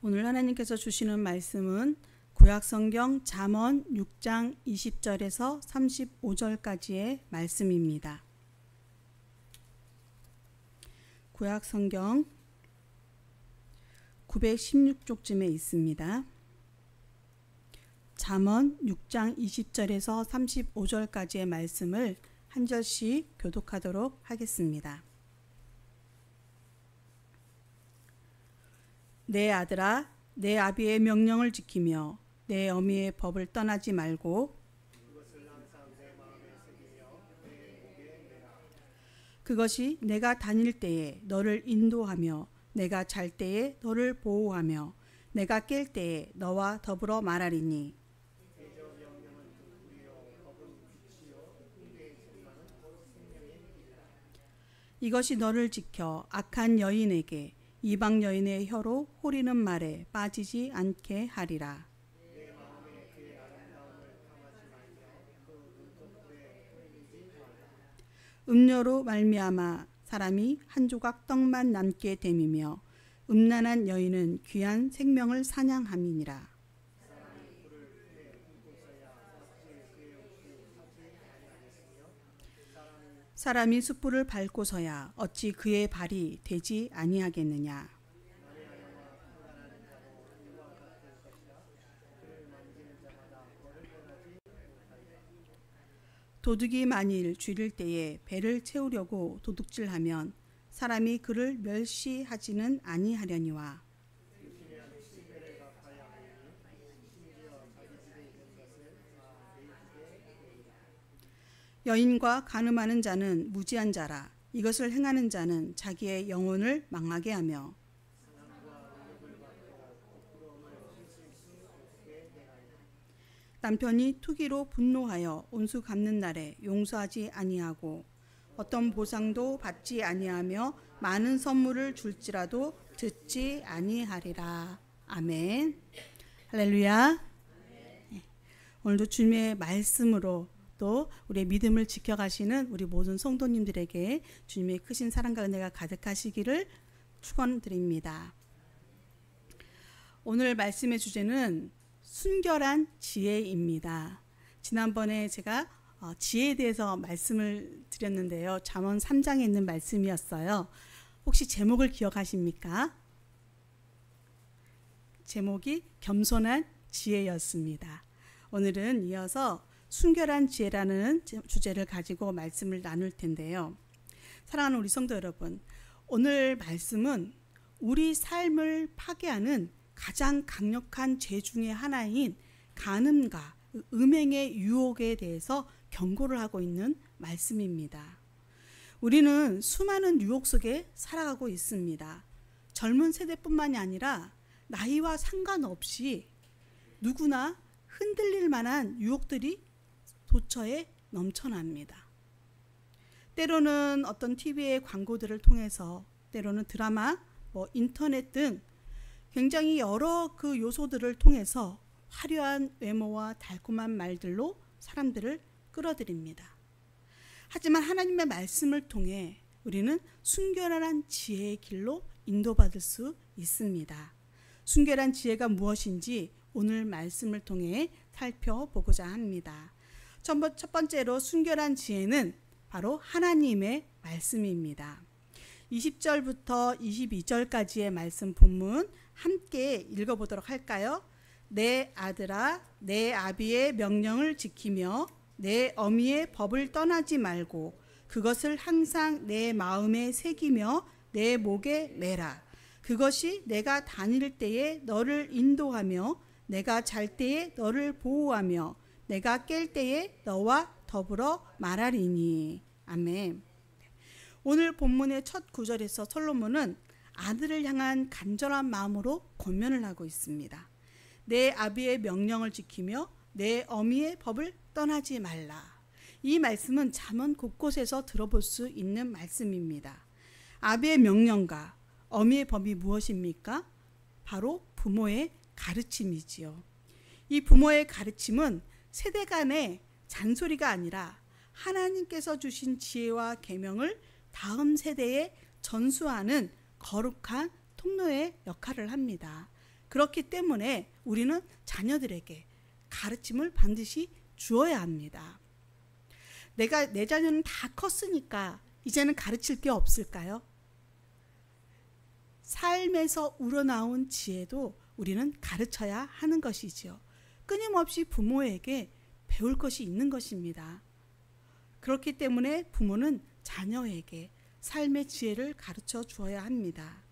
오늘 하나님께서 주시는 말씀은 구약성경 잠언 6장 20절에서 35절까지의 말씀입니다. 구약성경 916쪽쯤에 있습니다. 잠언 6장 20절에서 35절까지의 말씀을 한 절씩 교독하도록 하겠습니다. 내 아들아, 내 아비의 명령을 지키며 내 어미의 법을 떠나지 말고 그것이 내가 다닐 때에 너를 인도하며 내가 잘 때에 너를 보호하며 내가 깰 때에 너와 더불어 말하리니 이것이 너를 지켜 악한 여인에게 이방 여인의 혀로 호리는 말에 빠지지 않게 하리라. 음료로 말미암아 사람이 한 조각 떡만 남게 됨이며 음란한 여인은 귀한 생명을 사냥함이니라. 사람이 숯불을 밟고서야 어찌 그의 발이 되지 아니하겠느냐. 도둑이 만일 쥐를 때에 배를 채우려고 도둑질하면 사람이 그를 멸시하지는 아니하려니와 여인과 간음하는 자는 무지한 자라. 이것을 행하는 자는 자기의 영혼을 망하게 하며 남편이 투기로 분노하여 온수 갚는 날에 용서하지 아니하고 어떤 보상도 받지 아니하며 많은 선물을 줄지라도 듣지 아니하리라. 아멘. 할렐루야. 오늘도 주님의 말씀으로 또 우리의 믿음을 지켜가시는 우리 모든 성도님들에게 주님의 크신 사랑과 은혜가 가득하시기를 축원드립니다. 오늘 말씀의 주제는 순결한 지혜입니다. 지난번에 제가 지혜에 대해서 말씀을 드렸는데요. 잠언 3장에 있는 말씀이었어요. 혹시 제목을 기억하십니까? 제목이 겸손한 지혜였습니다. 오늘은 이어서 순결한 지혜라는 주제를 가지고 말씀을 나눌 텐데요. 사랑하는 우리 성도 여러분, 오늘 말씀은 우리 삶을 파괴하는 가장 강력한 죄 중에 하나인 간음과 음행의 유혹에 대해서 경고를 하고 있는 말씀입니다. 우리는 수많은 유혹 속에 살아가고 있습니다. 젊은 세대뿐만이 아니라 나이와 상관없이 누구나 흔들릴 만한 유혹들이 도처에 넘쳐납니다. 때로는 어떤 TV의 광고들을 통해서, 때로는 드라마, 인터넷 등 굉장히 여러 그 요소들을 통해서 화려한 외모와 달콤한 말들로 사람들을 끌어들입니다. 하지만 하나님의 말씀을 통해 우리는 순결한 지혜의 길로 인도받을 수 있습니다. 순결한 지혜가 무엇인지 오늘 말씀을 통해 살펴보고자 합니다. 첫 번째로 순결한 지혜는 바로 하나님의 말씀입니다. 20절부터 22절까지의 말씀 본문 함께 읽어보도록 할까요? 내 아들아, 내 아비의 명령을 지키며 내 어미의 법을 떠나지 말고 그것을 항상 내 마음에 새기며 내 목에 매라. 그것이 내가 다닐 때에 너를 인도하며 내가 잘 때에 너를 보호하며 내가 깰 때에 너와 더불어 말하리니. 아멘. 오늘 본문의 첫 구절에서 솔로몬은 아들을 향한 간절한 마음으로 권면을 하고 있습니다. 내 아비의 명령을 지키며 내 어미의 법을 떠나지 말라. 이 말씀은 잠언 곳곳에서 들어볼 수 있는 말씀입니다. 아비의 명령과 어미의 법이 무엇입니까? 바로 부모의 가르침이지요. 이 부모의 가르침은 세대 간의 잔소리가 아니라 하나님께서 주신 지혜와 계명을 다음 세대에 전수하는 거룩한 통로의 역할을 합니다. 그렇기 때문에 우리는 자녀들에게 가르침을 반드시 주어야 합니다. 내 자녀는 다 컸으니까 이제는 가르칠 게 없을까요? 삶에서 우러나온 지혜도 우리는 가르쳐야 하는 것이지요. 끊임없이 부모에게 배울 것이 있는 것입니다. 그렇기 때문에 부모는 자녀에게 삶의 지혜를 가르쳐 주어야 합니다.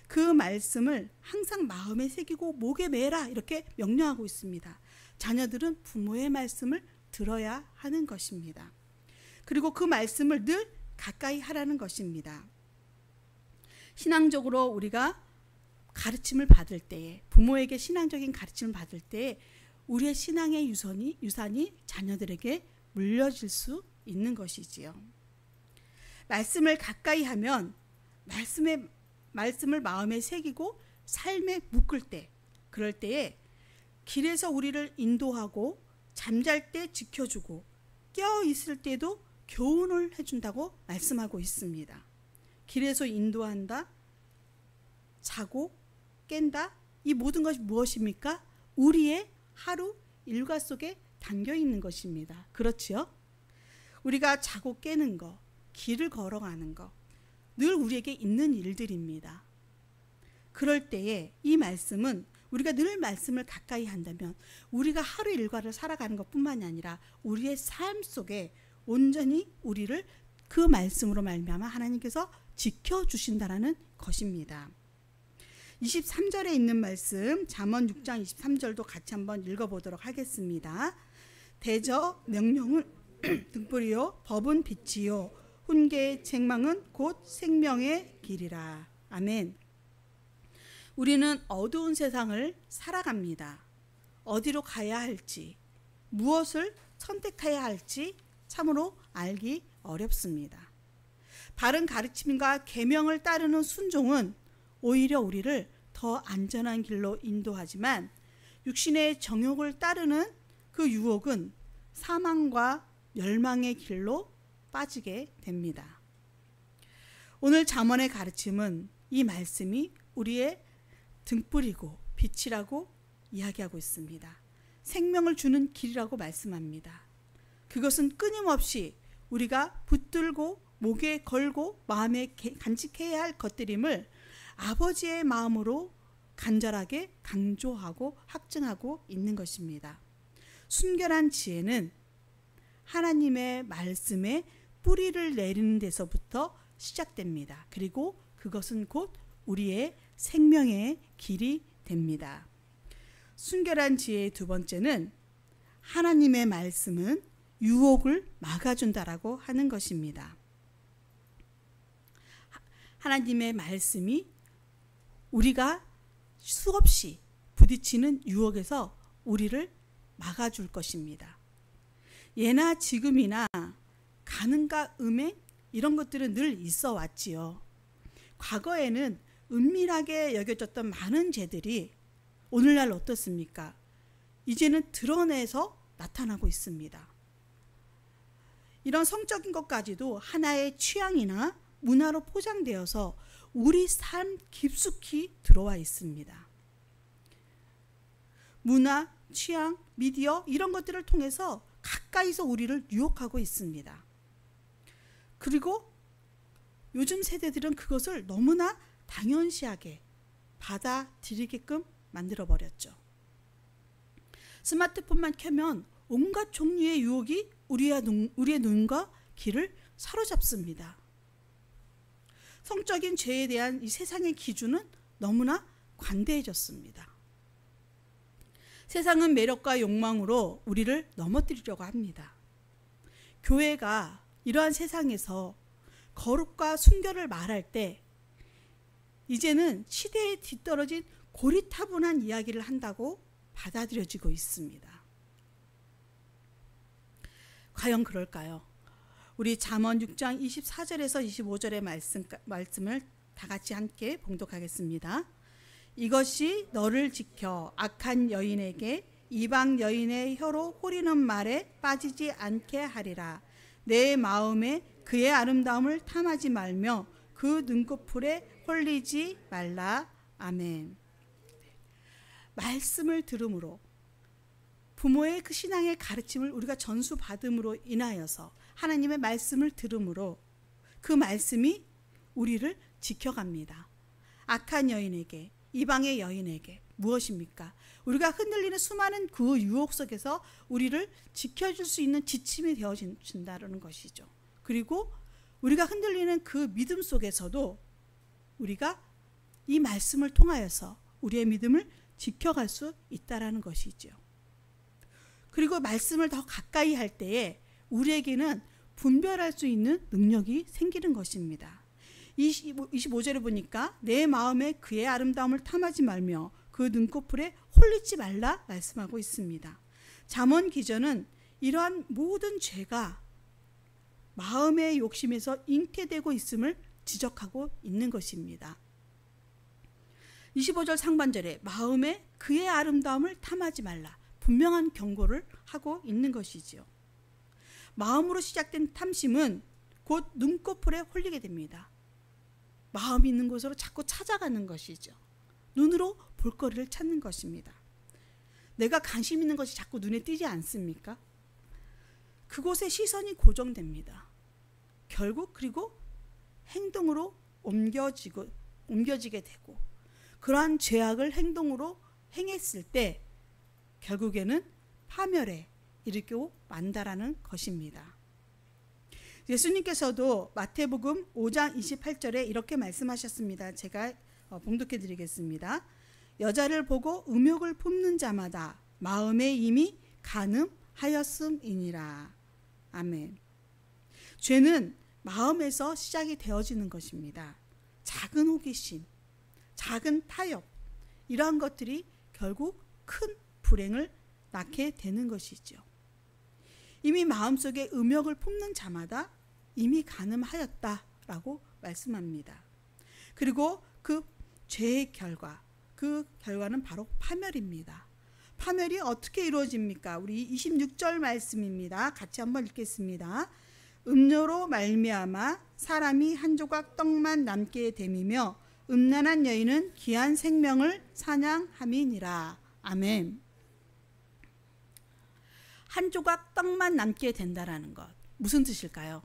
그 말씀을 항상 마음에 새기고 목에 매라 이렇게 명령하고 있습니다. 자녀들은 부모의 말씀을 들어야 하는 것입니다. 그리고 그 말씀을 늘 가까이 하라는 것입니다. 신앙적으로 우리가 가르침을 받을 때에, 부모에게 신앙적인 가르침을 받을 때에 우리의 신앙의 유산이 자녀들에게 물려질 수 있는 것이지요. 말씀을 가까이 하면 말씀을 마음에 새기고 삶에 묶을 때, 그럴 때에 길에서 우리를 인도하고 잠잘 때 지켜주고 깨어 있을 때도 교훈을 해준다고 말씀하고 있습니다. 길에서 인도한다, 자고 깬다, 이 모든 것이 무엇입니까? 우리의 하루 일과 속에 담겨 있는 것입니다. 그렇지요? 우리가 자고 깨는 것, 길을 걸어가는 것, 늘 우리에게 있는 일들입니다. 그럴 때에 이 말씀은 우리가 늘 말씀을 가까이 한다면 우리가 하루 일과를 살아가는 것뿐만이 아니라 우리의 삶 속에 온전히 우리를 그 말씀으로 말미암아 하나님께서 지켜주신다라는 것입니다. 23절에 있는 말씀, 잠언 6장 23절도 같이 한번 읽어보도록 하겠습니다. 대저 명령은 등불이요 법은 빛이요 훈계의 책망은 곧 생명의 길이라. 아멘. 우리는 어두운 세상을 살아갑니다. 어디로 가야 할지, 무엇을 선택해야 할지 참으로 알기 어렵습니다. 바른 가르침과 계명을 따르는 순종은 오히려 우리를 더 안전한 길로 인도하지만 육신의 정욕을 따르는 그 유혹은 사망과 멸망의 길로 빠지게 됩니다. 오늘 잠언의 가르침은 이 말씀이 우리의 등불이고 빛이라고 이야기하고 있습니다. 생명을 주는 길이라고 말씀합니다. 그것은 끊임없이 우리가 붙들고 목에 걸고 마음에 간직해야 할 것들임을 아버지의 마음으로 간절하게 강조하고 확증하고 있는 것입니다. 순결한 지혜는 하나님의 말씀에 뿌리를 내리는 데서부터 시작됩니다. 그리고 그것은 곧 우리의 생명의 길이 됩니다. 순결한 지혜의 두 번째는 하나님의 말씀은 유혹을 막아준다라고 하는 것입니다. 하나님의 말씀이 우리가 수없이 부딪히는 유혹에서 우리를 막아줄 것입니다. 예나 지금이나 가늠과 음행 이런 것들은 늘 있어 왔지요. 과거에는 은밀하게 여겨졌던 많은 죄들이 오늘날 어떻습니까? 이제는 드러내서 나타나고 있습니다. 이런 성적인 것까지도 하나의 취향이나 문화로 포장되어서 우리 삶 깊숙이 들어와 있습니다. 문화, 취향, 미디어 이런 것들을 통해서 가까이서 우리를 유혹하고 있습니다. 그리고 요즘 세대들은 그것을 너무나 당연시하게 받아들이게끔 만들어버렸죠. 스마트폰만 켜면 온갖 종류의 유혹이 우리의 눈과 귀를 사로잡습니다. 성적인 죄에 대한 이 세상의 기준은 너무나 관대해졌습니다. 세상은 매력과 욕망으로 우리를 넘어뜨리려고 합니다. 교회가 이러한 세상에서 거룩과 순결을 말할 때 이제는 시대에 뒤떨어진 고리타분한 이야기를 한다고 받아들여지고 있습니다. 과연 그럴까요? 우리 잠언 6장 24절에서 25절의 말씀을 다 같이 함께 봉독하겠습니다. 이것이 너를 지켜 악한 여인에게 이방 여인의 혀로 호리는 말에 빠지지 않게 하리라. 내 마음에 그의 아름다움을 탐하지 말며 그 눈꺼풀에 홀리지 말라. 아멘. 말씀을 들음으로, 부모의 그 신앙의 가르침을 우리가 전수받음으로 인하여서 하나님의 말씀을 들음으로 그 말씀이 우리를 지켜갑니다. 악한 여인에게, 이방의 여인에게 무엇입니까? 우리가 흔들리는 수많은 그 유혹 속에서 우리를 지켜줄 수 있는 지침이 되어준다는 것이죠. 그리고 우리가 흔들리는 그 믿음 속에서도 우리가 이 말씀을 통하여서 우리의 믿음을 지켜갈 수 있다는 것이죠. 그리고 말씀을 더 가까이 할 때에 우리에게는 분별할 수 있는 능력이 생기는 것입니다. 25절에 보니까 내 마음에 그의 아름다움을 탐하지 말며 그 눈꺼풀에 홀리지 말라 말씀하고 있습니다. 잠언 기전은 이러한 모든 죄가 마음의 욕심에서 잉태되고 있음을 지적하고 있는 것입니다. 25절 상반절에 마음에 그의 아름다움을 탐하지 말라, 분명한 경고를 하고 있는 것이지요. 마음으로 시작된 탐심은 곧 눈꺼풀에 홀리게 됩니다. 마음이 있는 곳으로 자꾸 찾아가는 것이죠. 눈으로 볼거리를 찾는 것입니다. 내가 관심 있는 것이 자꾸 눈에 띄지 않습니까? 그곳에 시선이 고정됩니다. 결국 그리고 행동으로 옮겨지게 되고, 그러한 죄악을 행동으로 행했을 때 결국에는 파멸에 이르고 만다라는 것입니다. 예수님께서도 마태복음 5장 28절에 이렇게 말씀하셨습니다. 제가 봉독해 드리겠습니다. 여자를 보고 음욕을 품는 자마다 마음에 이미 간음하였음이니라. 아멘. 죄는 마음에서 시작이 되어지는 것입니다. 작은 호기심, 작은 타협, 이러한 것들이 결국 큰 불행을 낳게 되는 것이죠. 이미 마음속에 음욕을 품는 자마다 이미 간음하였다라고 말씀합니다. 그리고 그 죄의 결과, 그 결과는 바로 파멸입니다. 파멸이 어떻게 이루어집니까? 우리 26절 말씀입니다. 같이 한번 읽겠습니다. 음료로 말미암아 사람이 한 조각 떡만 남게 됨이며 음란한 여인은 귀한 생명을 사냥함이니라. 아멘. 한 조각 떡만 남게 된다라는 것, 무슨 뜻일까요?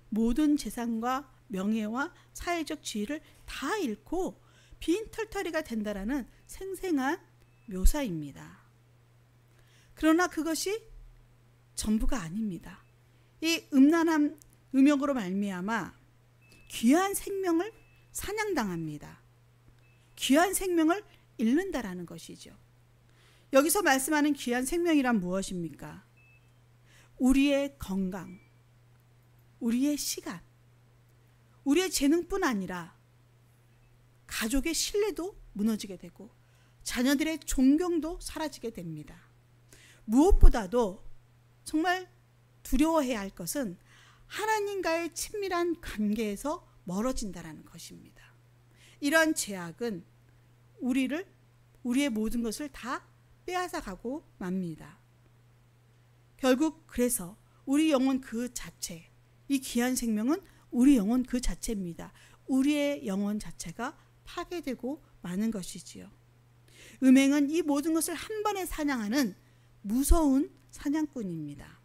모든 재산과 명예와 사회적 지위를 다 잃고 빈털터리가 된다라는 생생한 묘사입니다. 그러나 그것이 전부가 아닙니다. 이 음란한 음욕으로 말미암아 귀한 생명을 사냥당합니다. 귀한 생명을 잃는다라는 것이죠. 여기서 말씀하는 귀한 생명이란 무엇입니까? 우리의 건강, 우리의 시간, 우리의 재능뿐 아니라 가족의 신뢰도 무너지게 되고 자녀들의 존경도 사라지게 됩니다. 무엇보다도 정말 두려워해야 할 것은 하나님과의 친밀한 관계에서 멀어진다는 것입니다. 이러한 죄악은 우리의 모든 것을 다 빼앗아가고 맙니다. 결국 그래서 우리 영혼 그 자체, 이 귀한 생명은 우리 영혼 그 자체입니다. 우리의 영혼 자체가 파괴되고 마는 것이지요. 음행은 이 모든 것을 한 번에 사냥하는 무서운 사냥꾼입니다.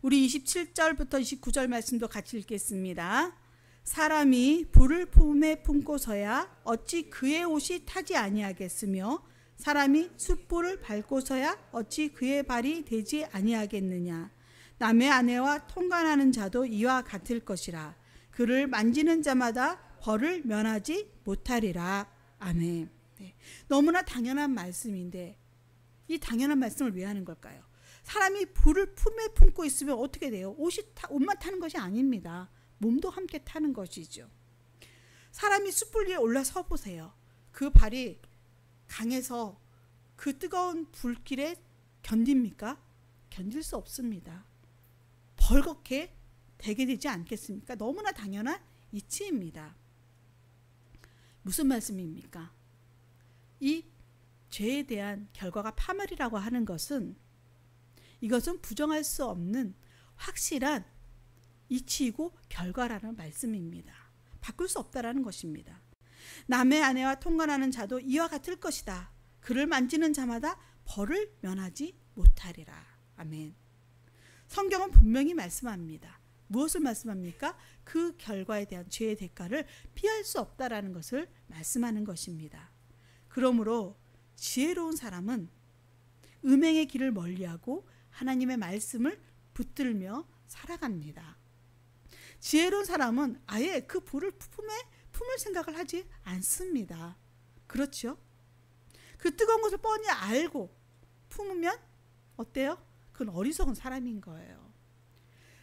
우리 27절부터 29절 말씀도 같이 읽겠습니다. 사람이 불을 품에 품고서야 어찌 그의 옷이 타지 아니하겠으며 사람이 숯불을 밟고서야 어찌 그의 발이 되지 아니하겠느냐. 남의 아내와 통관하는 자도 이와 같을 것이라. 그를 만지는 자마다 벌을 면하지 못하리라. 아멘. 네. 너무나 당연한 말씀인데 이 당연한 말씀을 왜 하는 걸까요? 사람이 불을 품에 품고 있으면 어떻게 돼요? 옷만 타는 것이 아닙니다. 몸도 함께 타는 것이죠. 사람이 숯불 위에 올라서 보세요. 그 발이 강해서 그 뜨거운 불길에 견딥니까? 견딜 수 없습니다. 벌겋게 되게 되지 않겠습니까? 너무나 당연한 이치입니다. 무슨 말씀입니까? 이 죄에 대한 결과가 파멸이라고 하는 것은 이것은 부정할 수 없는 확실한 이치이고 결과라는 말씀입니다. 바꿀 수 없다라는 것입니다. 남의 아내와 통관하는 자도 이와 같을 것이다. 그를 만지는 자마다 벌을 면하지 못하리라. 아멘. 성경은 분명히 말씀합니다. 무엇을 말씀합니까? 그 결과에 대한 죄의 대가를 피할 수 없다라는 것을 말씀하는 것입니다. 그러므로 지혜로운 사람은 음행의 길을 멀리하고 하나님의 말씀을 붙들며 살아갑니다. 지혜로운 사람은 아예 그 불을 품을 생각을 하지 않습니다. 그렇죠? 그 뜨거운 것을 뻔히 알고 품으면 어때요? 그건 어리석은 사람인 거예요.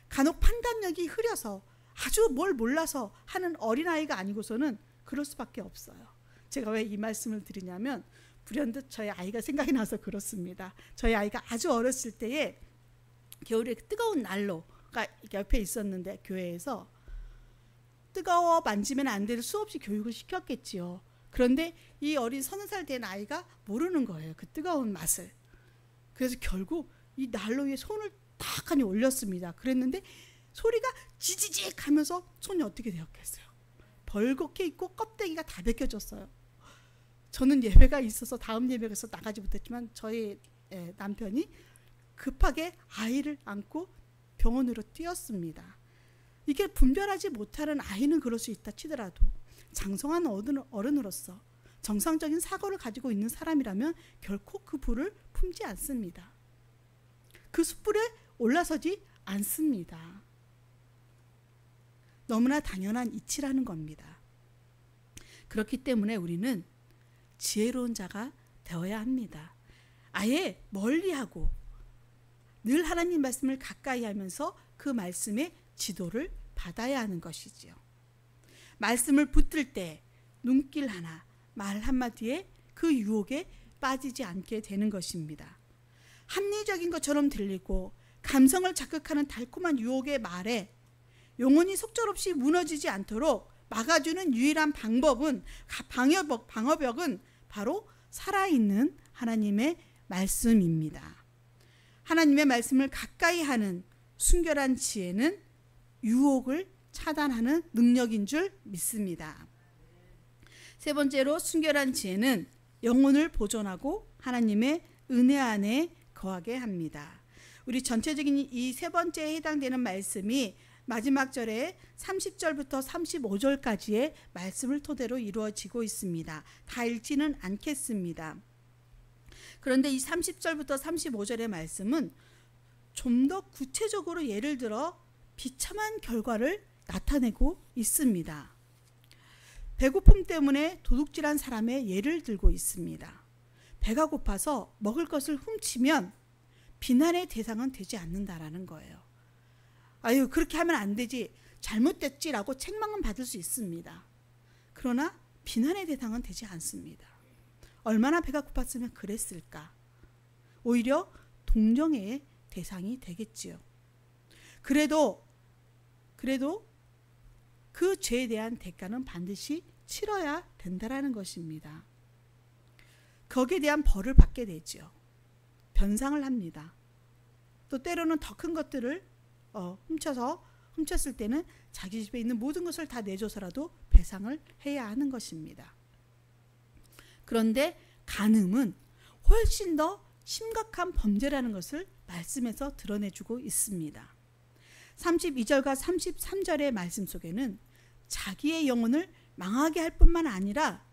간혹 판단력이 흐려서 아주 뭘 몰라서 하는 어린아이가 아니고서는 그럴 수밖에 없어요. 제가 왜 이 말씀을 드리냐면 불현듯 저희 아이가 생각이 나서 그렇습니다. 저희 아이가 아주 어렸을 때에 겨울에 뜨거운 난로가 옆에 있었는데 교회에서 뜨거워 만지면 안 되는 수없이 교육을 시켰겠지요. 그런데 이 어린 30살 된 아이가 모르는 거예요. 그 뜨거운 맛을. 그래서 결국 이 난로 위에 손을 딱 하니 올렸습니다. 그랬는데 소리가 지지직 하면서 손이 어떻게 되었겠어요? 벌겋게 있고 껍데기가 다 벗겨졌어요. 저는 예배가 있어서 다음 예배에서 나가지 못했지만 저희 남편이 급하게 아이를 안고 병원으로 뛰었습니다. 이게 분별하지 못하는 아이는 그럴 수 있다 치더라도 장성한 어른으로서 정상적인 사고를 가지고 있는 사람이라면 결코 그 불을 품지 않습니다. 그 숯불에 올라서지 않습니다. 너무나 당연한 이치라는 겁니다. 그렇기 때문에 우리는 지혜로운 자가 되어야 합니다. 아예 멀리하고 늘 하나님 말씀을 가까이 하면서 그 말씀의 지도를 받아야 하는 것이지요. 말씀을 붙들 때 눈길 하나, 말 한마디에 그 유혹에 빠지지 않게 되는 것입니다. 합리적인 것처럼 들리고 감성을 자극하는 달콤한 유혹의 말에 영혼이 속절없이 무너지지 않도록 막아주는 유일한 방법은 방어벽은 바로 살아있는 하나님의 말씀입니다. 하나님의 말씀을 가까이 하는 순결한 지혜는 유혹을 차단하는 능력인 줄 믿습니다. 세 번째로 순결한 지혜는 영혼을 보존하고 하나님의 은혜 안에 거하게 합니다. 우리 전체적인 이 세 번째에 해당되는 말씀이 마지막 절에 30절부터 35절까지의 말씀을 토대로 이루어지고 있습니다. 다 읽지는 않겠습니다. 그런데 이 30절부터 35절의 말씀은 좀 더 구체적으로 예를 들어 비참한 결과를 나타내고 있습니다. 배고픔 때문에 도둑질한 사람의 예를 들고 있습니다. 배가 고파서 먹을 것을 훔치면 비난의 대상은 되지 않는다라는 거예요. 아유, 그렇게 하면 안 되지, 잘못됐지라고 책망은 받을 수 있습니다. 그러나 비난의 대상은 되지 않습니다. 얼마나 배가 고팠으면 그랬을까? 오히려 동정의 대상이 되겠지요. 그래도 그 죄에 대한 대가는 반드시 치러야 된다라는 것입니다. 거기에 대한 벌을 받게 되죠. 변상을 합니다. 또 때로는 더 큰 것들을 훔쳤을 때는 자기 집에 있는 모든 것을 다 내줘서라도 배상을 해야 하는 것입니다. 그런데 간음은 훨씬 더 심각한 범죄라는 것을 말씀에서 드러내주고 있습니다. 32절과 33절의 말씀 속에는 자기의 영혼을 망하게 할 뿐만 아니라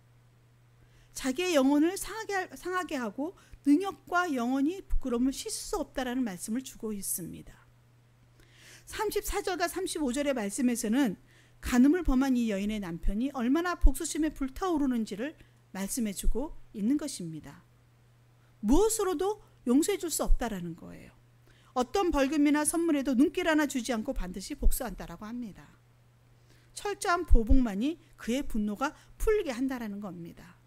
자기의 영혼을 상하게 하고 능욕과 영원히 부끄러움을 씻을 수 없다라는 말씀을 주고 있습니다. 34절과 35절의 말씀에서는 간음을 범한 이 여인의 남편이 얼마나 복수심에 불타오르는지를 말씀해주고 있는 것입니다. 무엇으로도 용서해 줄 수 없다라는 거예요. 어떤 벌금이나 선물에도 눈길 하나 주지 않고 반드시 복수한다라고 합니다. 철저한 보복만이 그의 분노가 풀리게 한다라는 겁니다.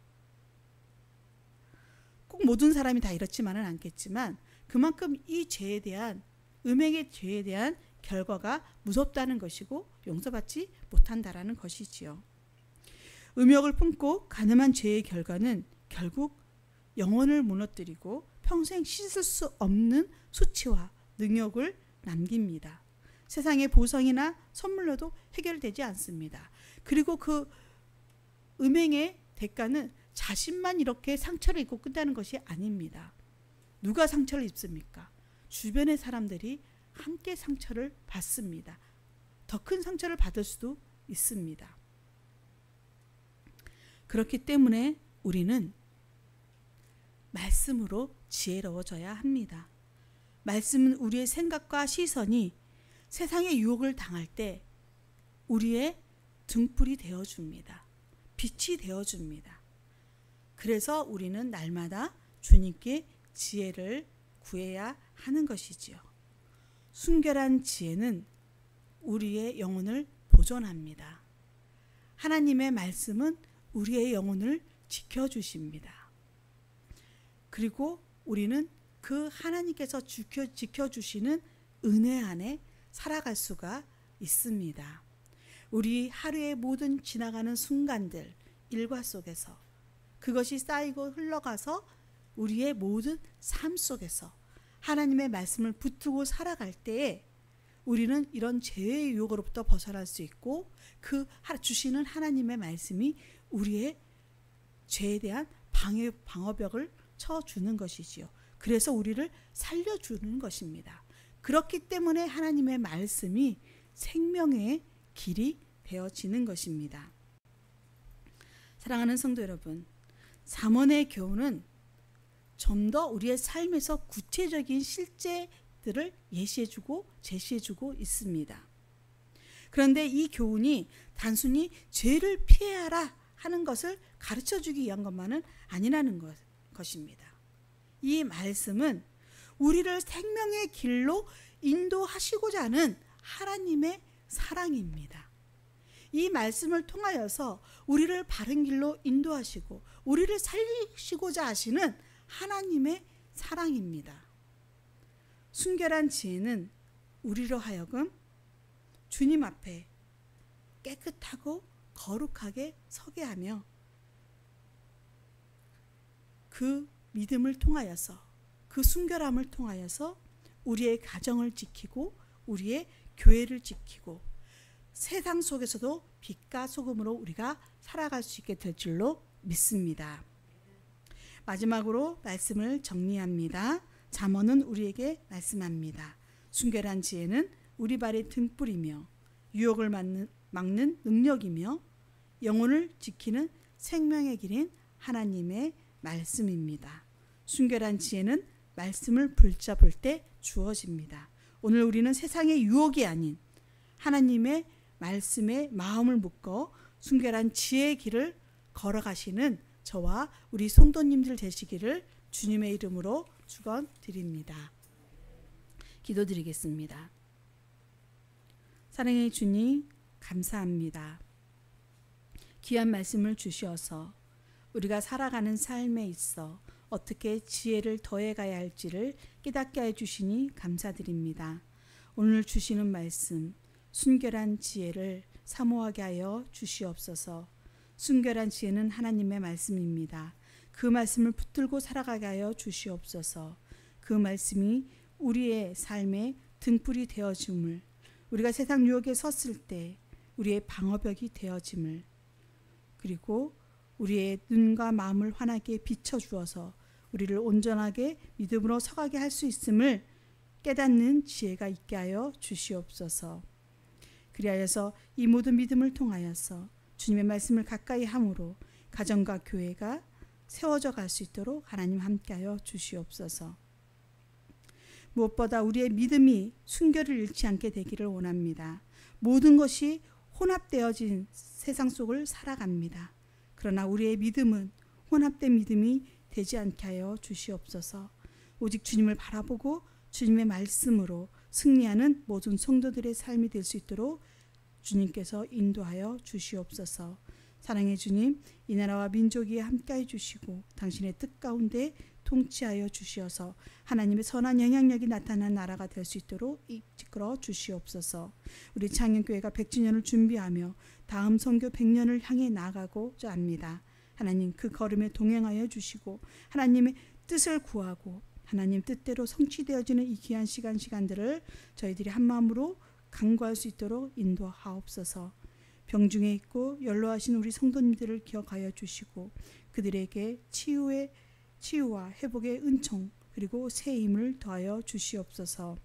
꼭 모든 사람이 다 이렇지만은 않겠지만 그만큼 이 죄에 대한 음행의 죄에 대한 결과가 무섭다는 것이고 용서받지 못한다라는 것이지요. 음욕을 품고 간음한 죄의 결과는 결국 영혼을 무너뜨리고 평생 씻을 수 없는 수치와 능욕을 남깁니다. 세상의 보상이나 선물로도 해결되지 않습니다. 그리고 그 음행의 대가는 자신만 이렇게 상처를 입고 끝나는 것이 아닙니다. 누가 상처를 입습니까? 주변의 사람들이 함께 상처를 받습니다. 더 큰 상처를 받을 수도 있습니다. 그렇기 때문에 우리는 말씀으로 지혜로워져야 합니다. 말씀은 우리의 생각과 시선이 세상의 유혹을 당할 때 우리의 등불이 되어줍니다. 빛이 되어줍니다. 그래서 우리는 날마다 주님께 지혜를 구해야 하는 것이지요. 순결한 지혜는 우리의 영혼을 보존합니다. 하나님의 말씀은 우리의 영혼을 지켜주십니다. 그리고 우리는 그 하나님께서 지켜주시는 은혜 안에 살아갈 수가 있습니다. 우리 하루의 모든 지나가는 순간들, 일과 속에서 그것이 쌓이고 흘러가서 우리의 모든 삶 속에서 하나님의 말씀을 붙들고 살아갈 때에 우리는 이런 죄의 유혹으로부터 벗어날 수 있고 그 주시는 하나님의 말씀이 우리의 죄에 대한 방어벽을 쳐주는 것이지요. 그래서 우리를 살려주는 것입니다. 그렇기 때문에 하나님의 말씀이 생명의 길이 되어지는 것입니다. 사랑하는 성도 여러분, 잠언의 교훈은 좀 더 우리의 삶에서 구체적인 실제들을 예시해주고 제시해주고 있습니다. 그런데 이 교훈이 단순히 죄를 피해라 하는 것을 가르쳐주기 위한 것만은 아니라는 것입니다. 이 말씀은 우리를 생명의 길로 인도하시고자 하는 하나님의 사랑입니다. 이 말씀을 통하여서 우리를 바른 길로 인도하시고 우리를 살리시고자 하시는 하나님의 사랑입니다. 순결한 지혜는 우리로 하여금 주님 앞에 깨끗하고 거룩하게 서게 하며 그 믿음을 통하여서 그 순결함을 통하여서 우리의 가정을 지키고 우리의 교회를 지키고 세상 속에서도 빛과 소금으로 우리가 살아갈 수 있게 될 줄로 믿습니다. 마지막으로 말씀을 정리합니다. 잠언은 우리에게 말씀합니다. 순결한 지혜는 우리 발의 등불이며 유혹을 막는 능력이며 영혼을 지키는 생명의 길인 하나님의 말씀입니다. 순결한 지혜는 말씀을 붙잡을 때 주어집니다. 오늘 우리는 세상의 유혹이 아닌 하나님의 말씀에 마음을 묶어 순결한 지혜의 길을 걸어가시는 저와 우리 성도님들 되시기를 주님의 이름으로 축원드립니다. 기도드리겠습니다. 사랑의 주님, 감사합니다. 귀한 말씀을 주시어서 우리가 살아가는 삶에 있어 어떻게 지혜를 더해가야 할지를 깨닫게 해주시니 감사드립니다. 오늘 주시는 말씀, 순결한 지혜를 사모하게 하여 주시옵소서. 순결한 지혜는 하나님의 말씀입니다. 그 말씀을 붙들고 살아가게 하여 주시옵소서. 그 말씀이 우리의 삶의 등불이 되어짐을, 우리가 세상 유혹에 섰을 때 우리의 방어벽이 되어짐을, 그리고 우리의 눈과 마음을 환하게 비춰주어서 우리를 온전하게 믿음으로 서가게 할 수 있음을 깨닫는 지혜가 있게 하여 주시옵소서. 그리하여서 이 모든 믿음을 통하여서 주님의 말씀을 가까이 함으로 가정과 교회가 세워져 갈 수 있도록 하나님 함께하여 주시옵소서. 무엇보다 우리의 믿음이 순결을 잃지 않게 되기를 원합니다. 모든 것이 혼합되어진 세상 속을 살아갑니다. 그러나 우리의 믿음은 혼합된 믿음이 되지 않게 하여 주시옵소서. 오직 주님을 바라보고 주님의 말씀으로 승리하는 모든 성도들의 삶이 될 수 있도록 주님께서 인도하여 주시옵소서. 사랑의 주님, 이 나라와 민족이 함께해 주시고 당신의 뜻 가운데 통치하여 주시어서 하나님의 선한 영향력이 나타나는 나라가 될 수 있도록 이끌어 주시옵소서. 우리 창녕교회가 100주년을 준비하며 다음 선교 100년을 향해 나아가고자 합니다. 하나님, 그 걸음에 동행하여 주시고 하나님의 뜻을 구하고 하나님 뜻대로 성취되어지는 이 귀한 시간들을 저희들이 한마음으로 간구할 수 있도록 인도하옵소서. 병중에 있고 연로하신 우리 성도님들을 기억하여 주시고 그들에게 치유와 회복의 은총 그리고 새 힘을 더하여 주시옵소서.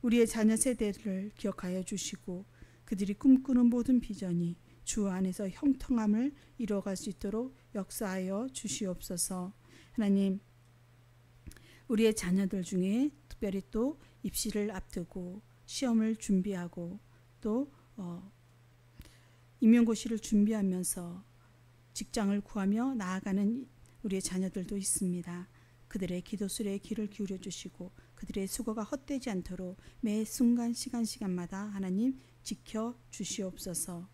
우리의 자녀 세대를 기억하여 주시고 그들이 꿈꾸는 모든 비전이 주 안에서 형통함을 이루어갈 수 있도록 역사하여 주시옵소서. 하나님, 우리의 자녀들 중에 특별히 또 입시를 앞두고 시험을 준비하고 또 임용고시를 준비하면서 직장을 구하며 나아가는 우리의 자녀들도 있습니다. 그들의 기도 수레에 귀를 기울여 주시고 그들의 수고가 헛되지 않도록 매 순간 시간마다 하나님 지켜 주시옵소서.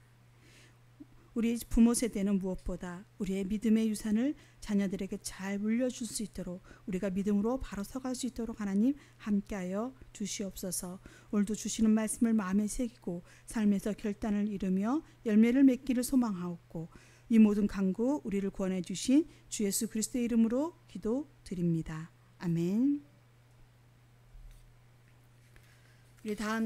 우리 부모 세대는 무엇보다 우리의 믿음의 유산을 자녀들에게 잘 물려줄 수 있도록 우리가 믿음으로 바로 서갈 수 있도록 하나님 함께하여 주시옵소서. 오늘도 주시는 말씀을 마음에 새기고 삶에서 결단을 이루며 열매를 맺기를 소망하옵고 이 모든 간구 우리를 구원해 주신 주 예수 그리스도의 이름으로 기도드립니다. 아멘. 우리 다음